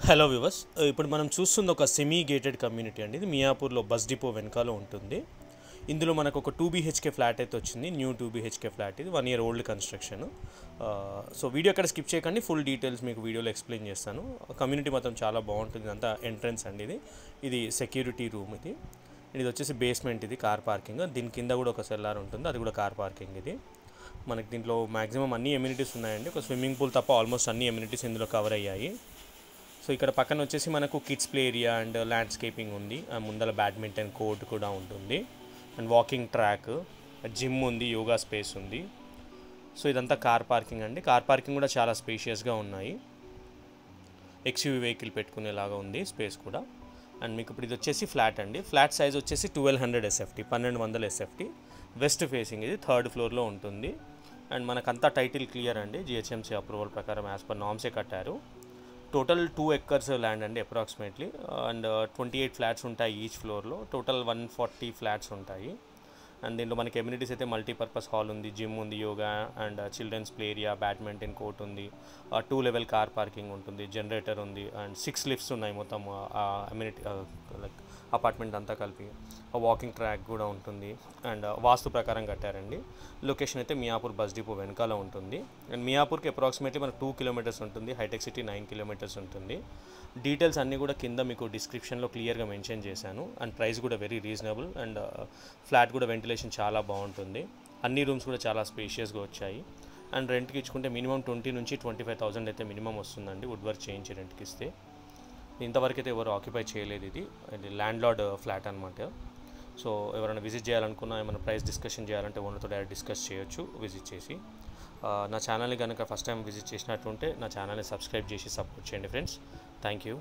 Hello viewers, ఇప్పుడు మనం చూస్తుంది ఒక సెమీ గేటెడ్ కమ్యూనిటీ అండి. ఇది మియాపూర్లో బస్ డిపో వెనకాల ఉంటుంది. ఇందులో మనకు ఒక 2 BHK ఫ్లాట్ అయితే వచ్చింది. New 2 BHK flat. ఇది 1 year old construction. So video ఎక్కడ స్కిప్ చేయకండి, ఫుల్ డీటెయిల్స్ మీకు వీడియోలో ఎక్స్ప్లెయిన్ చేస్తాను. కమ్యూనిటీ మాత్రం చాలా బాగుంటుంది. అంతా ఎంట్రన్స్ అండి. ఇది సెక్యూరిటీ రూమ్. ఇది వచ్చేసి బేస్మెంట్. ఇది కార్ పార్కింగ్. దీని కింద కూడా ఒక సెల్లార్ ఉంటుంది, అది కూడా కార్ పార్కింగ్. ఇది మనకి దీంట్లో మ్యాక్సిమం అన్ని ఎమ్యూనిటీస్ ఉన్నాయండి. ఒక స్విమ్మింగ్ పూల్ తప్ప ఆల్మోస్ట్ అన్ని ఎమ్యూనిటీస్ ఇందులో కవర్ అయ్యాయి. సో ఇక్కడ పక్కన వచ్చేసి మనకు kids play area and landscaping ఉంది. ముందర బ్యాడ్మింటన్ కోర్ట్ కూడా ఉంటుంది అండ్ వాకింగ్ ట్రాక్, జిమ్ ఉంది, యోగా స్పేస్ ఉంది. సో ఇదంతా కార్ పార్కింగ్ అండి. కార్ పార్కింగ్ కూడా చాలా స్పేషియస్గా ఉన్నాయి. XUV వెహికల్ పెట్టుకునేలాగా ఉంది స్పేస్ కూడా. అండ్ మీకు ఇప్పుడు ఇది వచ్చేసి ఫ్లాట్ అండి. ఫ్లాట్ సైజ్ వచ్చేసి 1200 SFT, 1200 SFT. West facing. ఇది 3rd floorలో ఉంటుంది. అండ్ మనకంతా టైటిల్ క్లియర్ అండి. GHMC అప్రూవల్ ప్రకారం యాజ్ పర్ నామ్సే కట్టారు. టోటల్ 2 acres ల్యాండ్ అండి అప్రాక్సిమేట్లీ. అండ్ 28 ఫ్లాట్స్ ఉంటాయి ఈచ్ ఫ్లోర్లో. టోటల్ 140 ఫ్లాట్స్ ఉంటాయి. అండ్ దీంట్లో మనకి ఎమ్యూనిటీస్ అయితే మల్టీపర్పస్ హాల్ ఉంది, జిమ్ ఉంది, yoga and children's play area, badminton court ఉంది, 2 level కార్ పార్కింగ్ ఉంటుంది, జనరేటర్ ఉంది అండ్ 6 lifts ఉన్నాయి మొత్తం ఎమ్యూనిటీ లైక్ అపార్ట్మెంట్ అంతా కలిపి. వాకింగ్ ట్రాక్ కూడా ఉంటుంది అండ్ వాస్తు ప్రకారం కట్టారండి. లొకేషన్ అయితే మియాపూర్ బస్ డిపో వెనకాల ఉంటుంది. అండ్ మియాపూర్కి అప్రాక్సిమేట్లీ మనకు 2 kilometers ఉంటుంది. హైటెక్ సిటీ 9 kilometers ఉంటుంది. డీటెయిల్స్ అన్నీ కూడా కింద మీకు డిస్క్రిప్షన్లో క్లియర్గా మెన్షన్ చేశాను. అండ్ ప్రైస్ కూడా వెరీ రీజనబుల్. అండ్ ఫ్లాట్ కూడా వెంటిలేషన్ చాలా బాగుంటుంది. అన్ని రూమ్స్ కూడా చాలా స్పేషియస్గా వచ్చాయి. అండ్ రెంట్కి ఇచ్చుకుంటే మినిమం 20 నుంచి 25,000 అయితే మినిమం వస్తుందండి వుడ్ వర్క్ చేయించి రెంట్కి ఇస్తే. ఇంతవరకు అయితే ఎవరు ఆక్యుపై చేయలేదు. ఇది ల్యాండ్ లార్డ్ ఫ్లాట్ అనమాట. సో ఎవరైనా విజిట్ చేయాలనుకున్నా, ఏమైనా ప్రైస్ డిస్కషన్ చేయాలంటే ఓనర్తో డైరెక్ట్ డిస్కస్ చేయొచ్చు విజిట్ చేసి. నా ఛానల్ని కనుక ఫస్ట్ టైం విజిట్ చేసినట్టుంటే నా ఛానల్ని సబ్స్క్రైబ్ చేసి సపోర్ట్ చేయండి ఫ్రెండ్స్. Thank you.